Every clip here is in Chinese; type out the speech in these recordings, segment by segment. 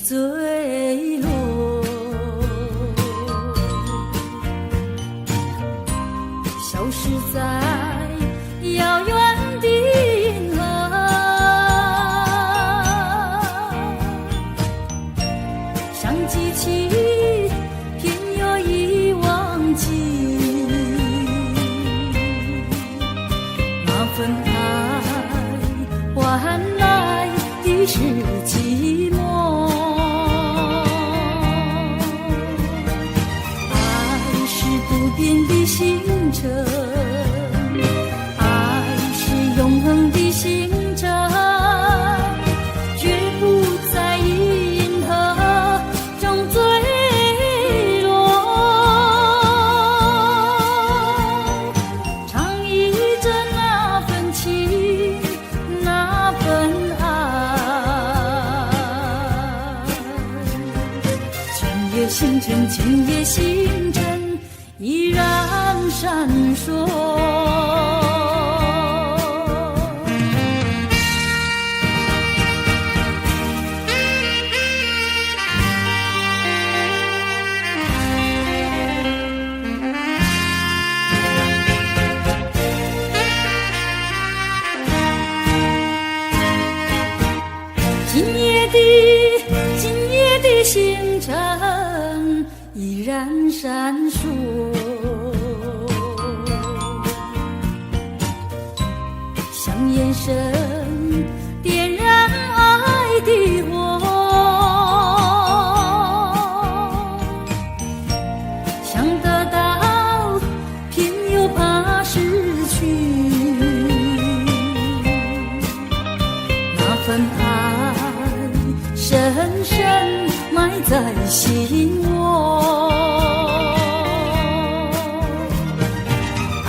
坠落，消失在遥远的银河，像记起偏又已忘记那份爱换来的是寂寞。爱是不变的星辰，爱是永恒的星辰，绝不在银河中坠落。唱忆着那份情，那份爱，今夜星辰，今夜星辰依然闪烁。今夜的星辰依然闪烁，像眼神点燃爱的火，想得到偏又怕失去，那份爱深深埋在心窝。爱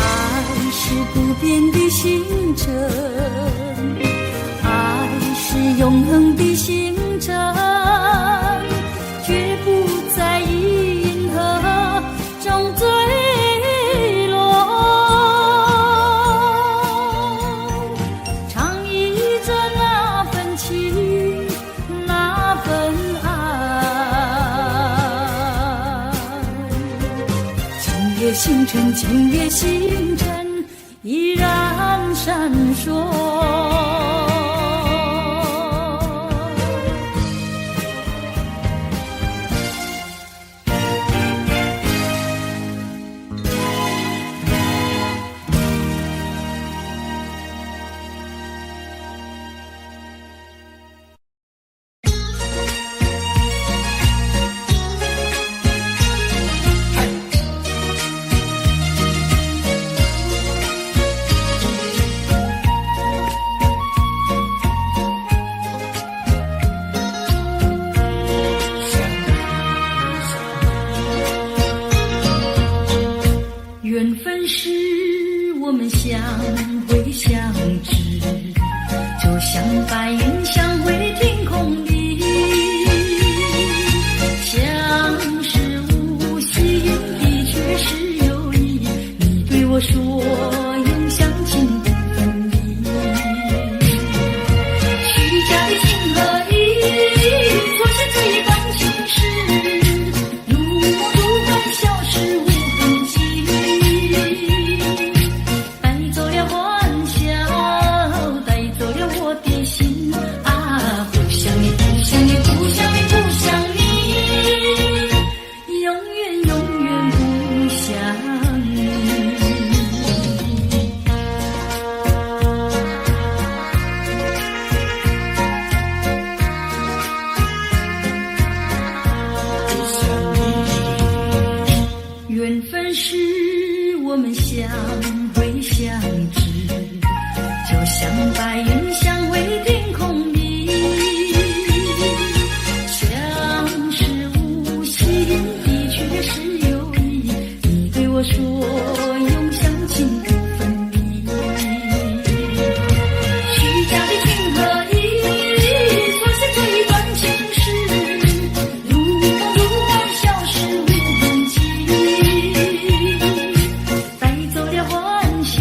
是不变的星辰，爱是永恒的星辰，绝不在银河中坠落。唱忆着那份情，那份爱，今夜星辰，今夜星辰依然闪烁。缘分是我们相会相知，就像白云相会天空里，像是无心的却是有意。你对我说永相亲不分离，虚假的情和意，错失这一段情事，如梦如幻，消失无痕迹。缘分是我们相会相知，就像白云相会天空里，像是无心的却是有意。你对我说永相亲不分离，虚假的情和意，错失这一段情事，如梦如幻，消失无痕迹。带走了欢笑。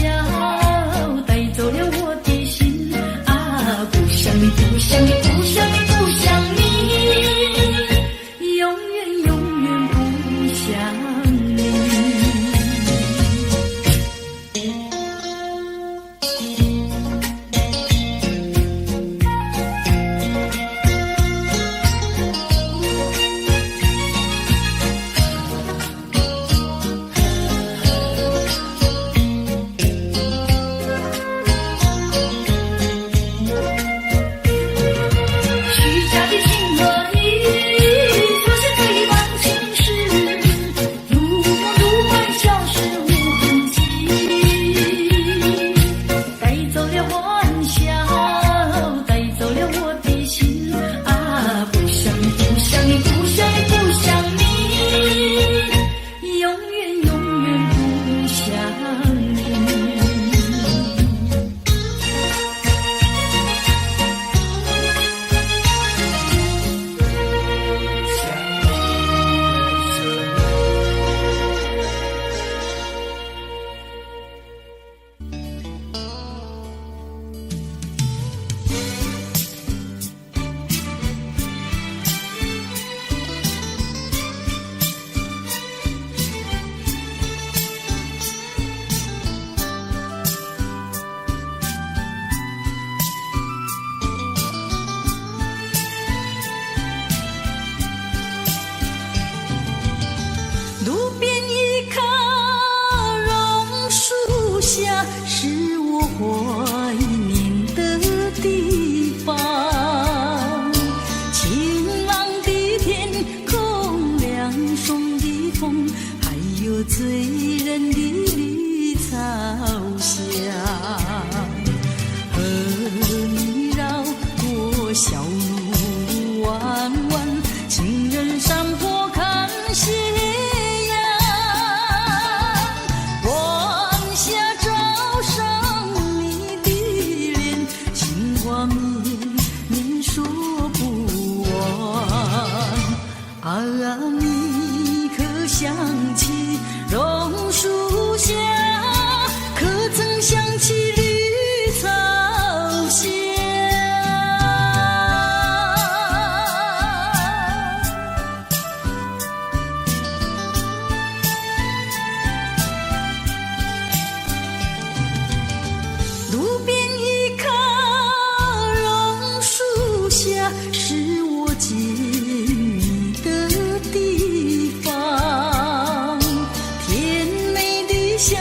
笑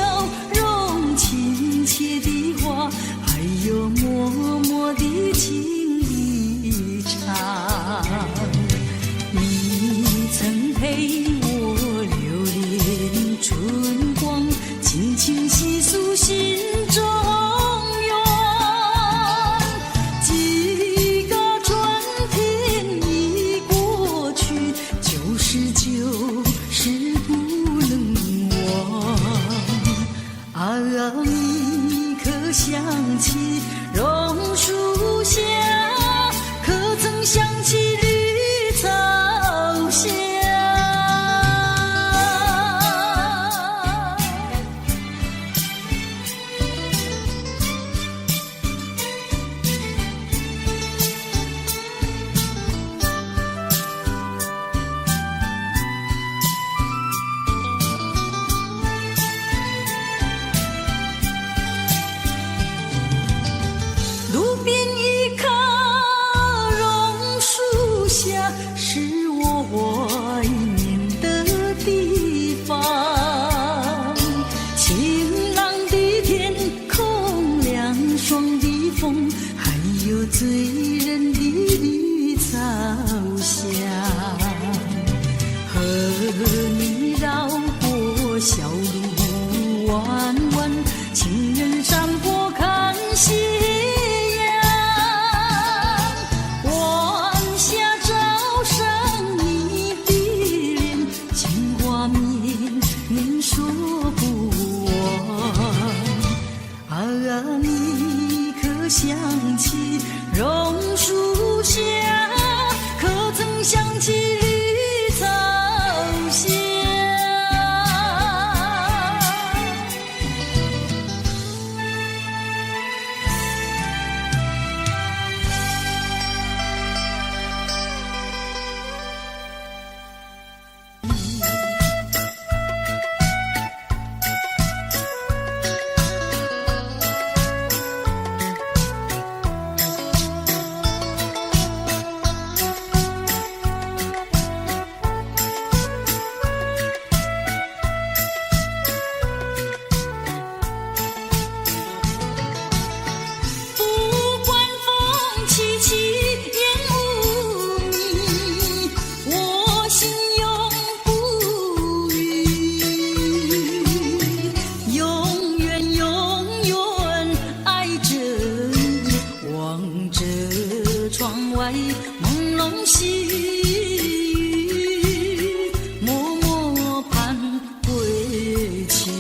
容，亲切的话，还有默默的情一场。你曾陪我流连春光，轻轻细诉心中愿。几个春天已过去，旧事就是不能忘。啊，你可想起榕树下，可曾想起绿草香？路边一棵榕树下，是我怀念的地方。晴朗的天空，凉爽的风，还有醉人的绿草香。和你绕过小路弯弯，情人山坡看夕阳。晚霞照上你的脸，情话绵绵说不完。啊，你可想起榕树下，可曾想起绿草香？窗外朦胧细雨，默默盼归期。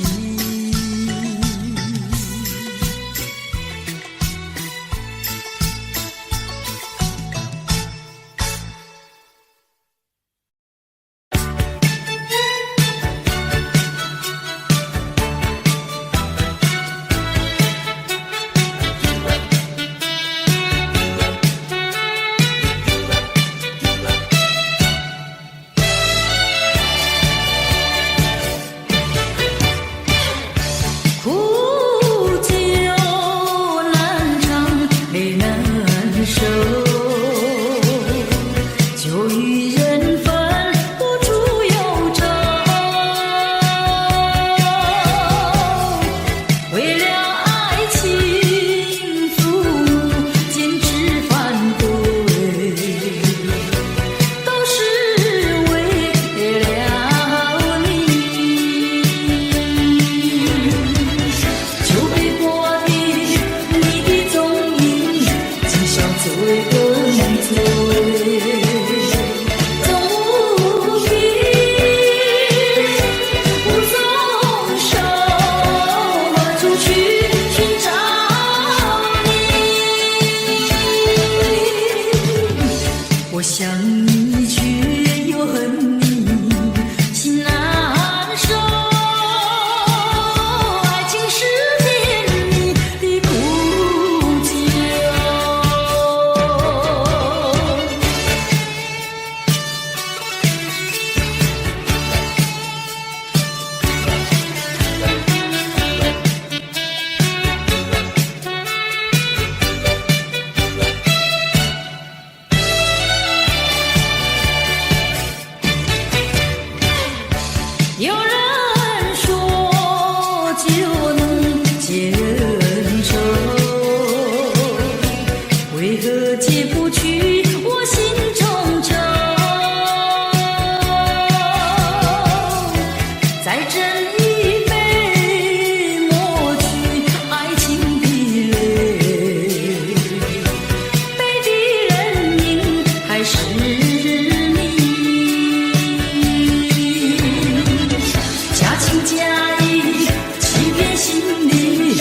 心里一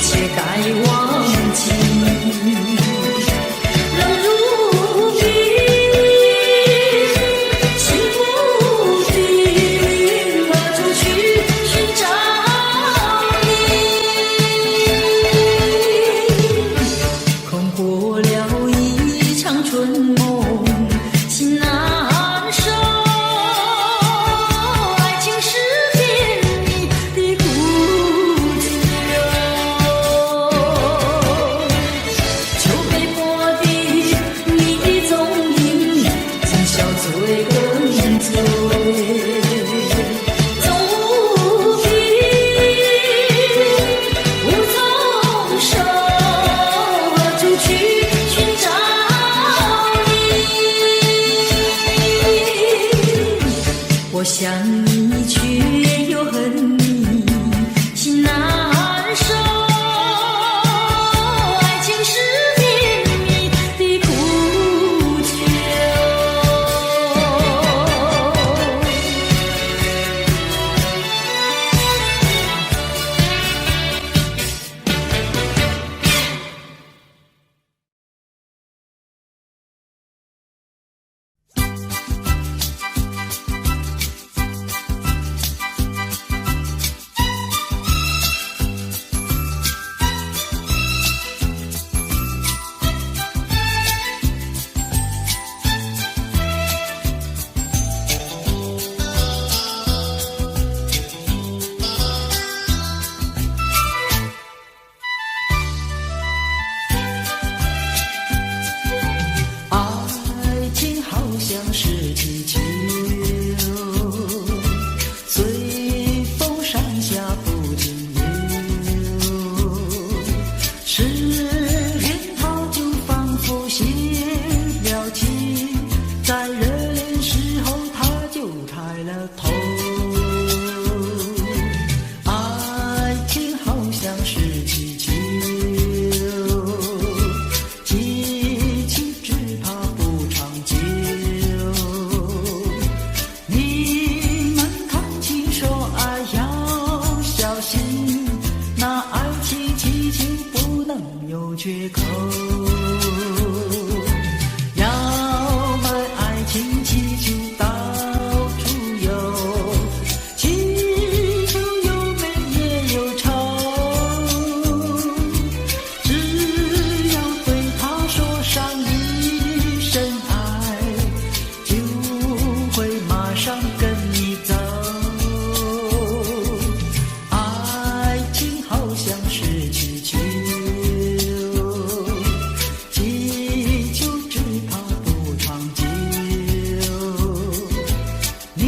切该忘记。冷如冰，心不定，何处去寻找你？空过了一场春梦，心难收。爱情是甜蜜的苦酒，酒杯破的你的踪影，今宵醉更醉。总无凭无从手，何处去寻找你？我想你却又恨你，心难受。爱情是甜蜜的苦酒。爱情好像是气球，随风上下不停留。时间它就仿佛泄了气，在热恋时候它就开了头。爱情好像是气球，激情只怕不长久。你们看清说爱要小心，那爱情气球不能有缺口。要买爱情气球到处游，气球有美也有丑，只要对他说上一声爱，就会马上跟你走。爱情好像是气球，气球只怕不长久。你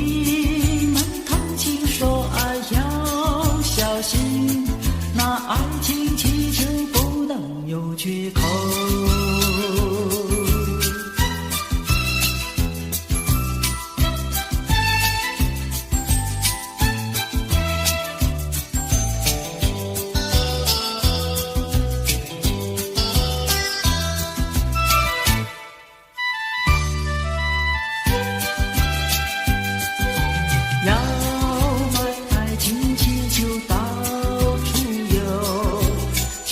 们看清说爱要小心，那爱情气球不能有缺口。要买爱情气球到处游，气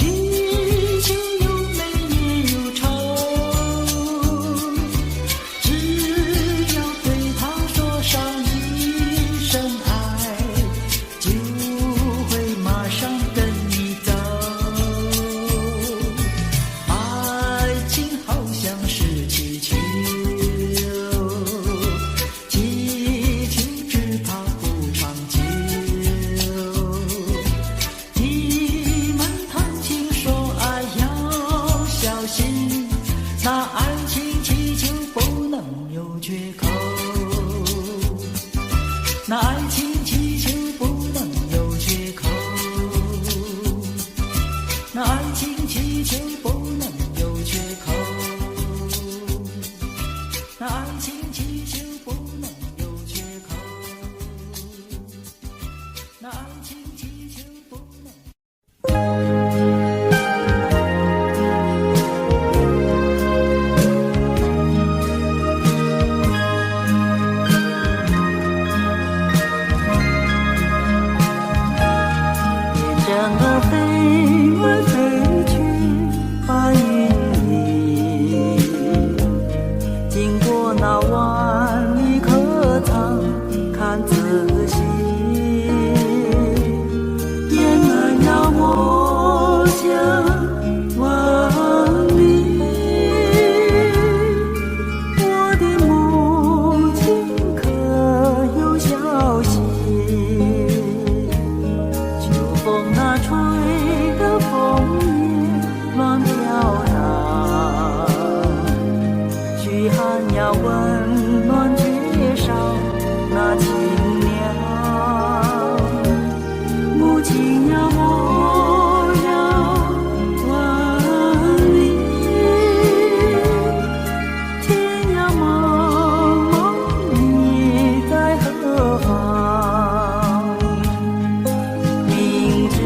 球有美儿飞来飞去，白云里，经过那万里客舱，看仔细，雁儿呀，我想万里，我的母亲可有消息？秋风那吹得枫叶乱飘荡，嘘寒呀温暖缺少那清凉，母亲呀，我要万里，天呀茫茫，你在何方？明知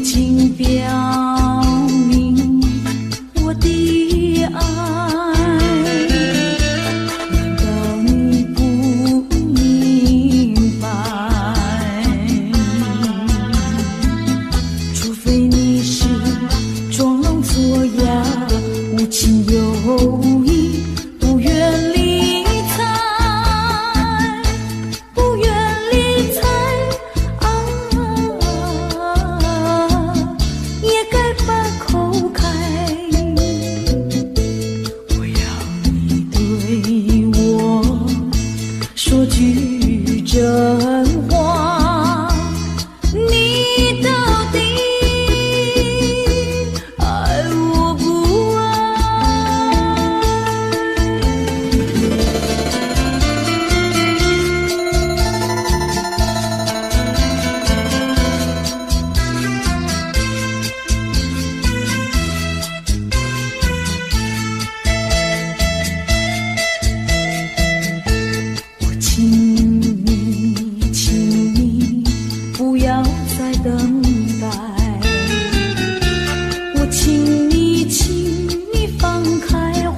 经表明我的爱，难道你不明白？除非你是装聋作哑，无情有义，不愿理睬，不愿理睬也该把口开。我要你对我说句真话，你到底爱我不爱？我请你不要再等待，我请你放开怀，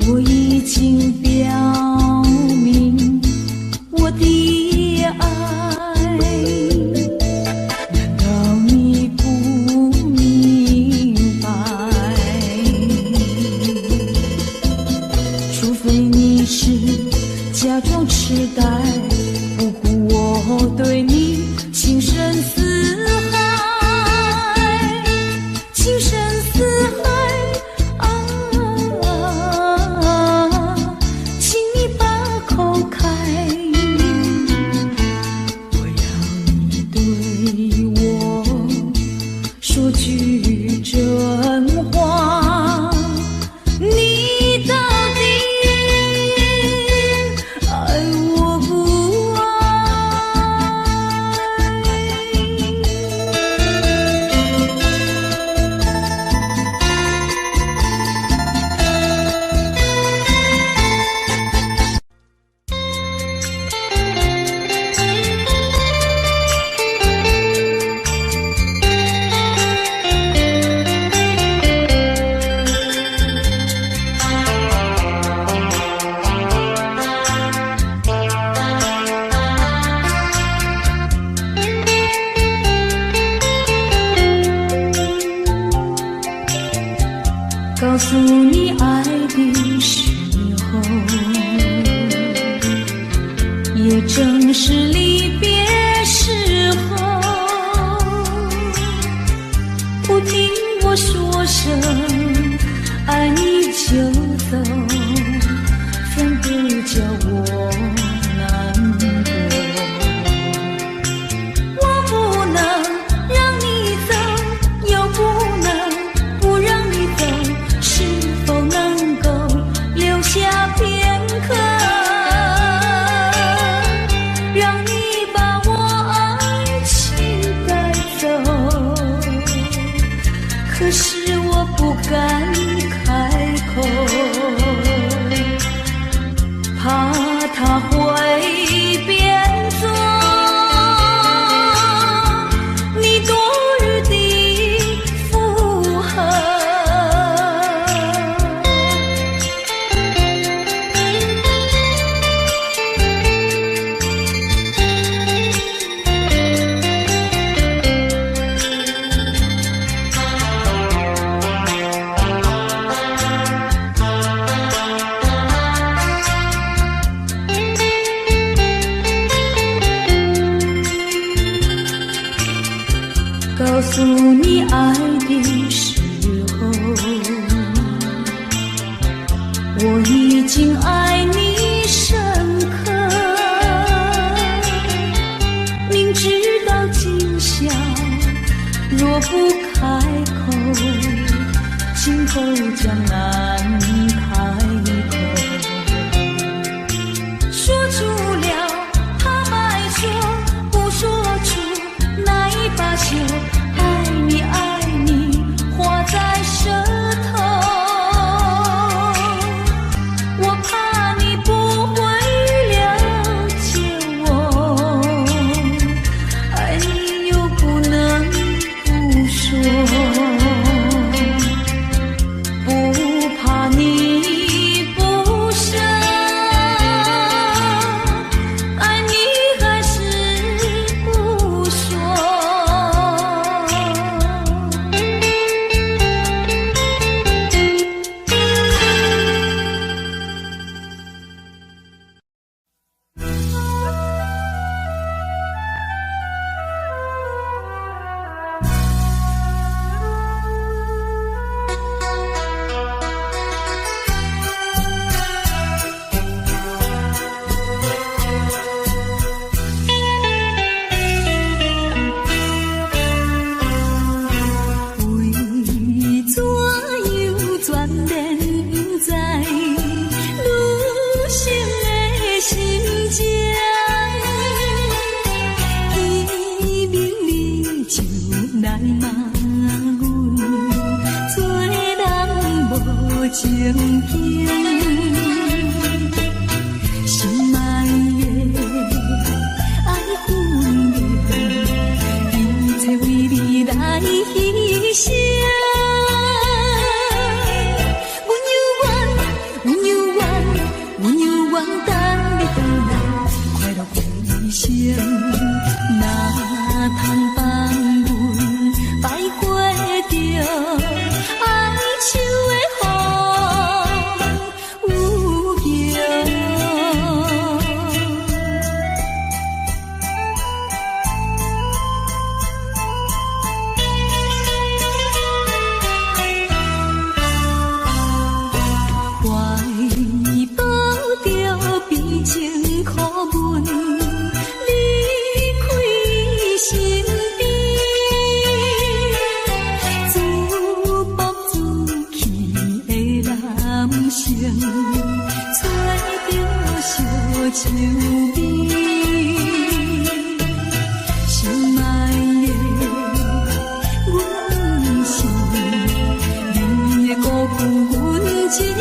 我已经表明我的爱，难道你不明白？除非你是假装痴呆，不顾我对你情深似海，情深似海请你把口开。我要你对我说句真话，你到底爱我不爱？告诉你爱的时候，也正是离别时候。不听我说声爱你就走，反而叫我难过。我不能让你走，又不能不让你走，是否能够留下片刻，让你把我爱情带走？可是我不敢开口，怕他会变作你多日的附和。告诉你爱的时候，我已经爱你深刻，明知道今宵若不开口，今后将难开口。说出了怕埋说，不说出那一把酒，爱你爱你画在舌头，我怕你不会了解我。情景，心爱的爱分明，一切为你来牺牲。阮犹原等你回来，快乐过一生。哪通放阮摆过着哀愁的风有情？怀抱着悲情苦闷，离开身边，自暴自弃的男性，找着小愁味。心爱的阮是你的辜负阮情意。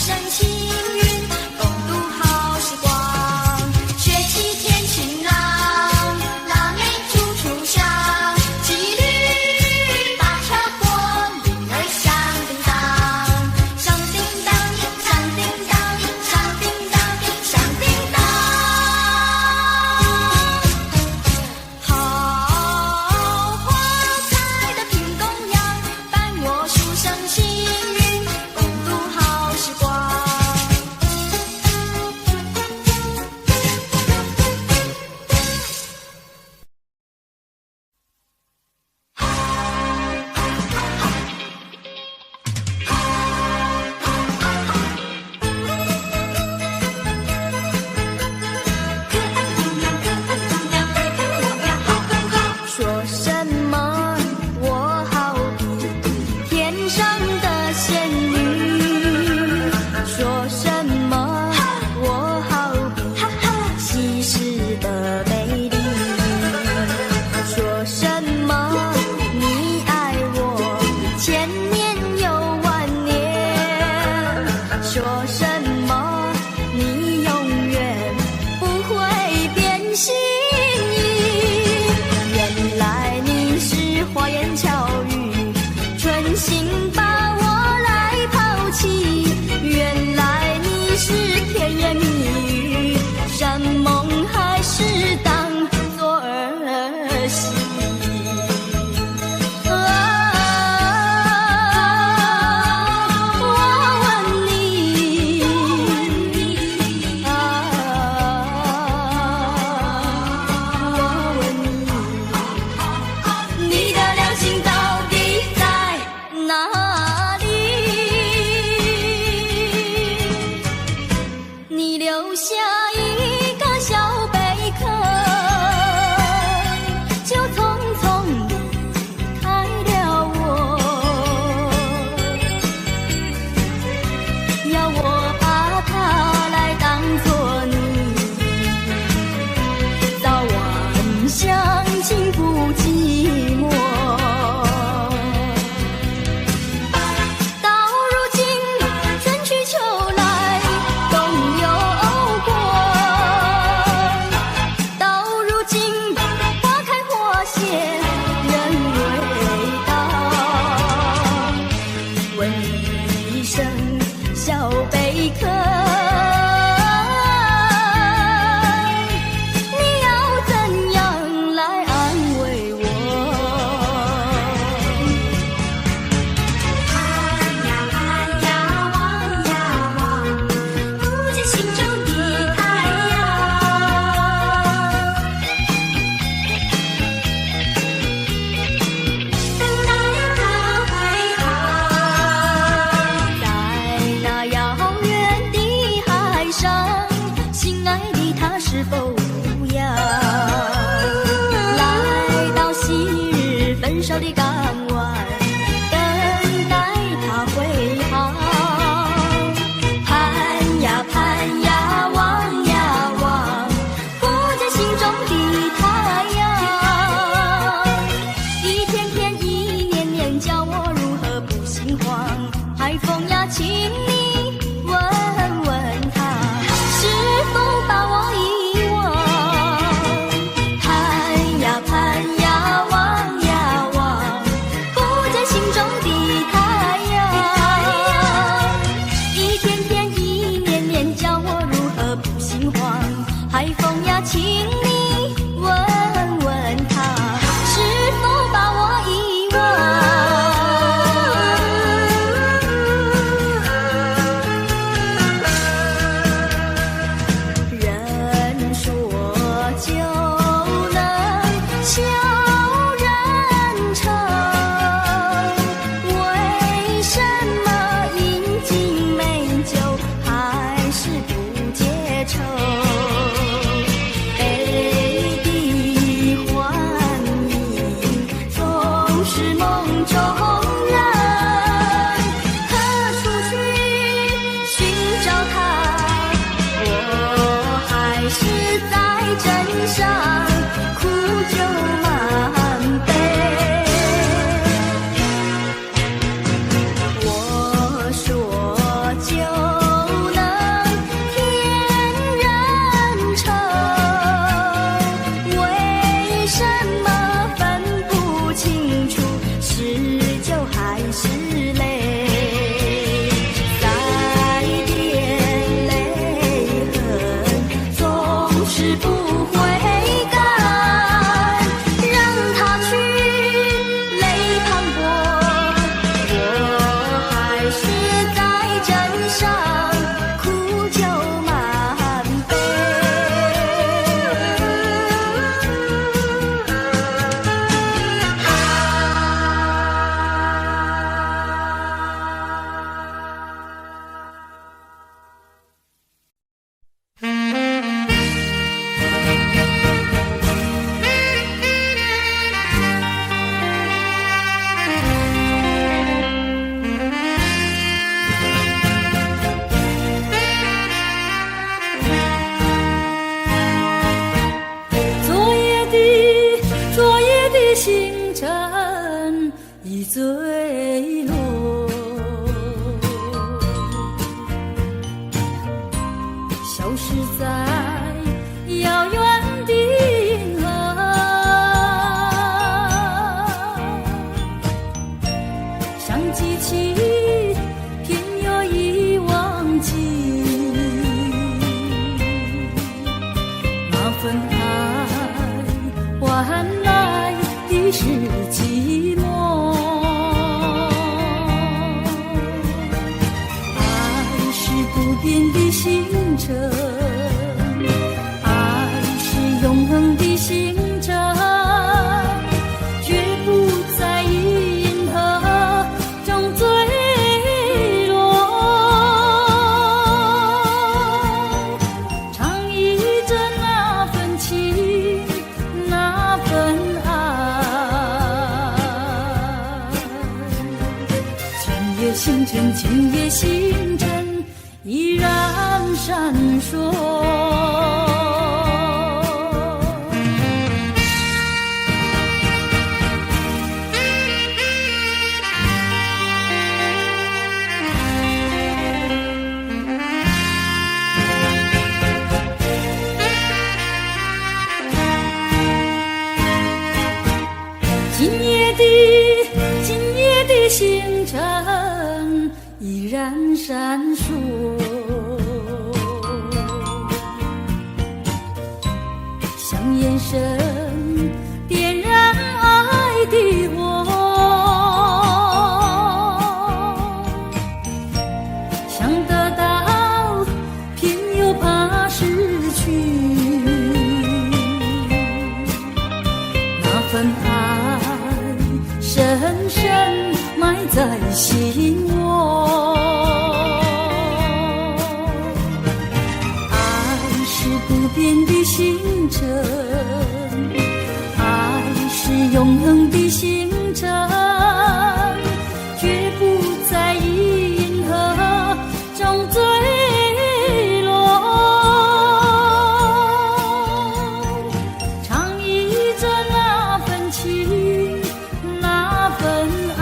声轻云，共度好时光。学习天晴朗，腊梅处处香。骑驴马车过，铃儿响叮当，响叮当，响叮当，响叮当，响叮当。好花开得品公羊，伴我书声行云，共度好时光。说什么我好比天上的仙女，说什么我好比稀世的美丽，说什么你爱我千年又万年，说什么你永远不会变心意。原来你是花言巧语，存心把我来抛弃。原来你是甜言蜜语，山盟海誓当作儿戏。我问你，我问你，你的良心到底在哪里？你留下一个小贝壳，就匆匆离开了我，要我把它来当作你，早晚相亲不寂寞。到如今春去秋来冬有过，到如今花开花谢人未到，问你一声小贝壳，你要怎样来安慰我？盼呀盼呀望呀望，不见心中的太阳。等待它回航，在那遥远的海上，心爱的他是否无恙？来到昔日焚烧的港湾，等待他回航。盼呀盼呀望呀望，不见心中的太阳。一天天一年年，叫我如何不心慌？海风呀，请你问问他，是否把我遗忘？盼呀盼呀望呀望，不见心中的太阳。一天天一年年，叫我如何不心慌？海风呀，请你问问他，是否把我遗忘？人说就能笑人成，为什么饮尽美酒还是不解愁？悲上苦酒满杯。昨夜的星辰已坠落，消失在遥远的银河，想记起偏又已忘记那份爱换来的是寂寞。爱是不变的星辰，爱是永恒的星辰，绝不在银河中坠落。唱忆着那份情，那份爱，今夜星辰，今夜星辰依然闪烁。今夜的星辰依然闪烁，像眼神点燃爱的火，想得到偏又怕失去，那份爱深深埋在心窝。爱是不变的星辰，爱是永恒的星辰，绝不在银河中坠落。唱忆着那份情，那份爱，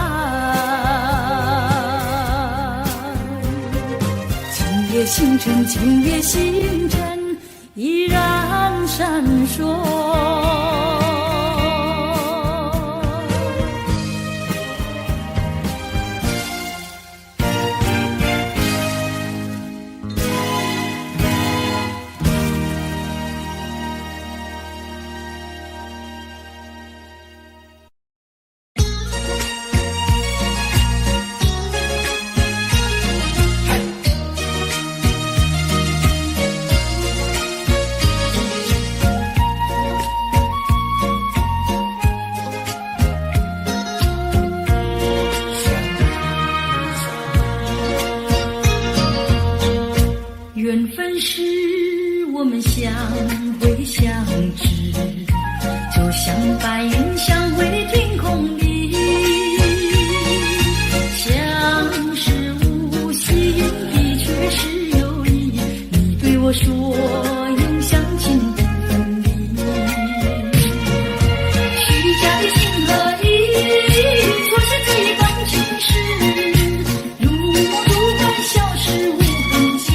今夜星辰，今夜星辰依然闪烁。缘分是我们相会相知，就像白云相会天空里，相识无心的却是有意，你对我说永相亲不分离，虚假的情和意，错失自己感情时，如梦如幻消失无痕迹，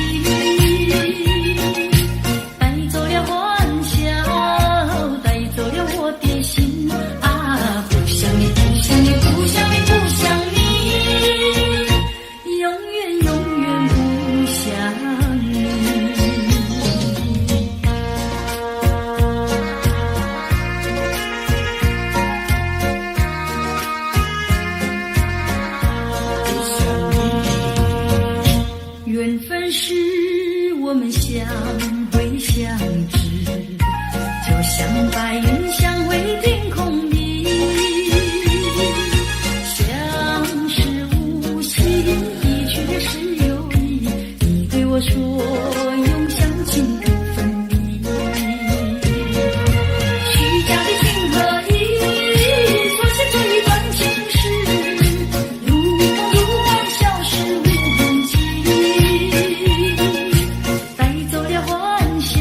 带走了幻想缘分是我们相会相知，就像白云相会天空里，相识无心，一去是有意。你对我说永相亲不分离，虚假的情和义，说是这一段情事，如梦如幻，消失无痕迹，带走了欢笑，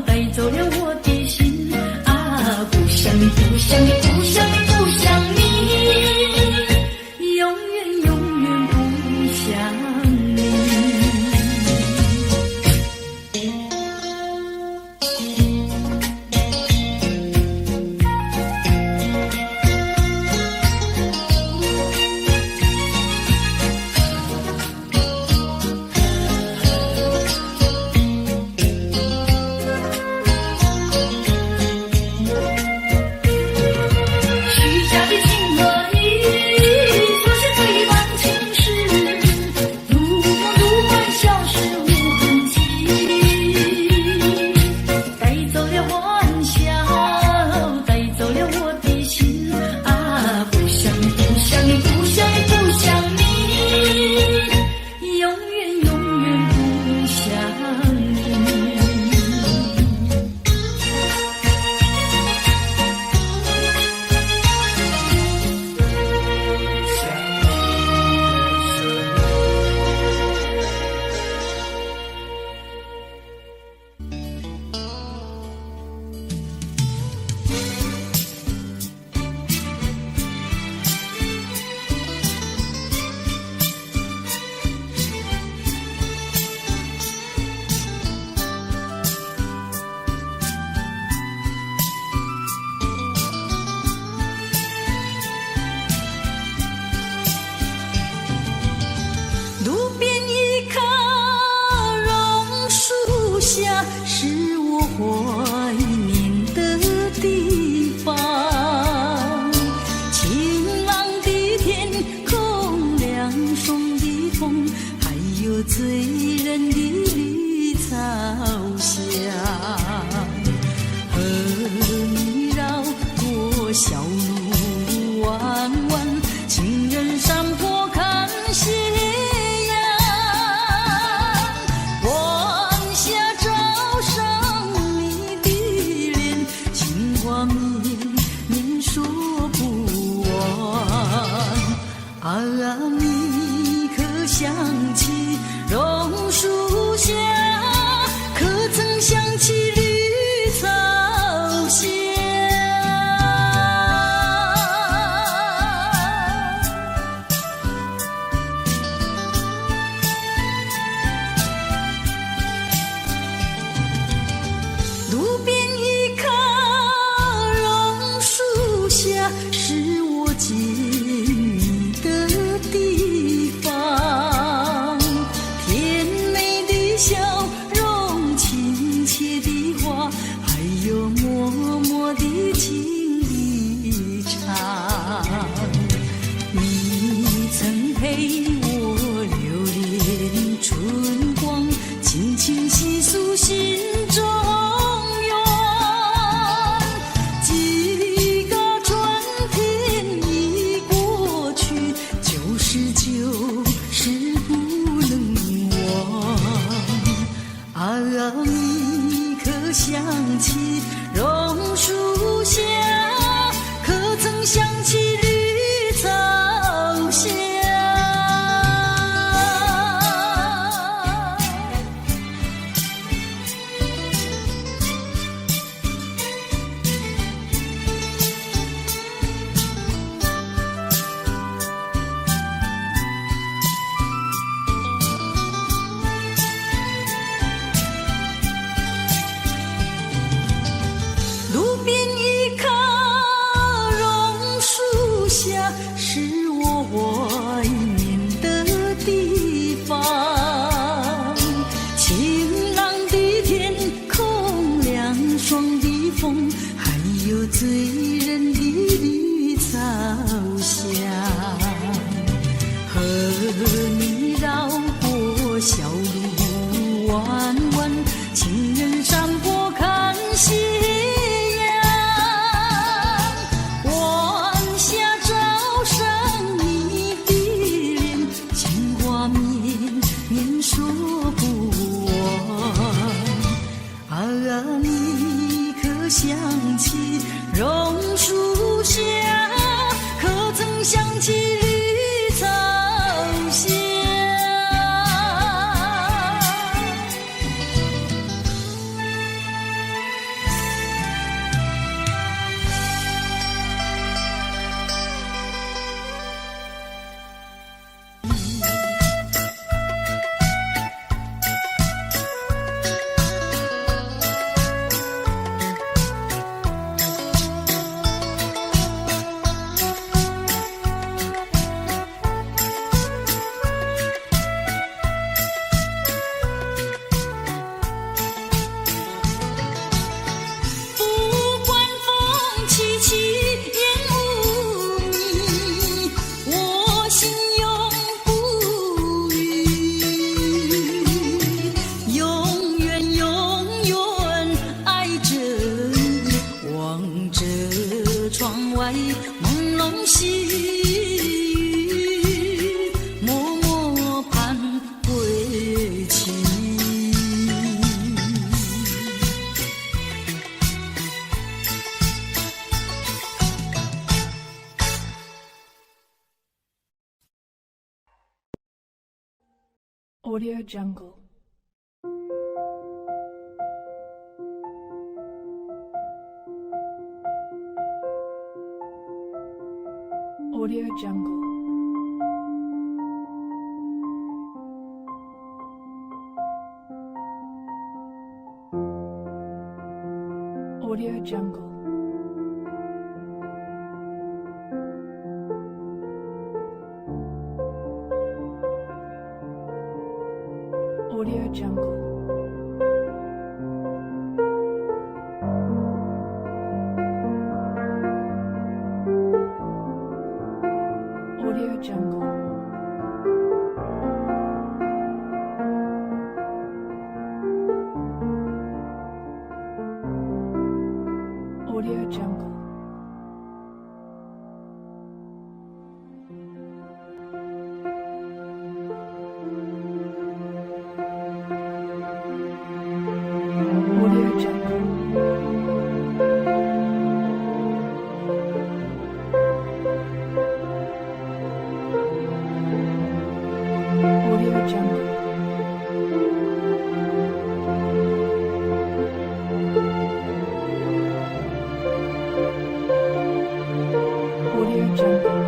带走了我的心啊！不想你，不想你，不想你，不想你，永远永远不想你。虚假的情和义，说是这一段情事，如梦如幻，消失无痕迹，带走了欢笑，带走了我的心啊！不想你，不想你，不想你，不想你，永远永远不想你。路边一棵榕树下，是我怀念的地方。晴朗的天空，凉爽的风，还有醉人的绿草香，和你绕过小路弯弯，情人山坡看夕阳，晚霞照上你的脸，情话绵绵说不完。啊，你可想起榕树下，可曾想起绿草香？路边一棵榕树下，是我见你的地方。甜美的笑容，亲切的话，还有默默的情一场。你曾陪我流连春光，轻轻细诉心中愿。几个春天已过去，旧事不能忘。弯，情人山坡看夕阳，晚霞照上你的脸，情话绵绵说不完。啊，你可想起榕树下，可曾想起绿草香？朦胧细雨，默默盼归期。Audio Jungle. Audio Jungle. Audio Jungle. Audio Jungle. Audio Jungle. Audio Jungle. Audio Jungle. Audio Jungle. Audio Jungle. Audio Jungle. Audio Jungle.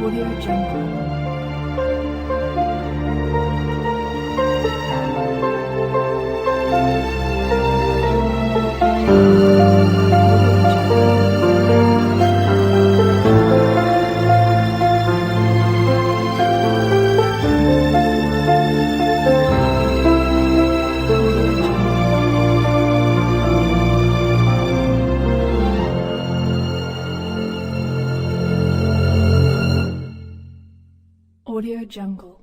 Audio Jungle. Audio Jungle.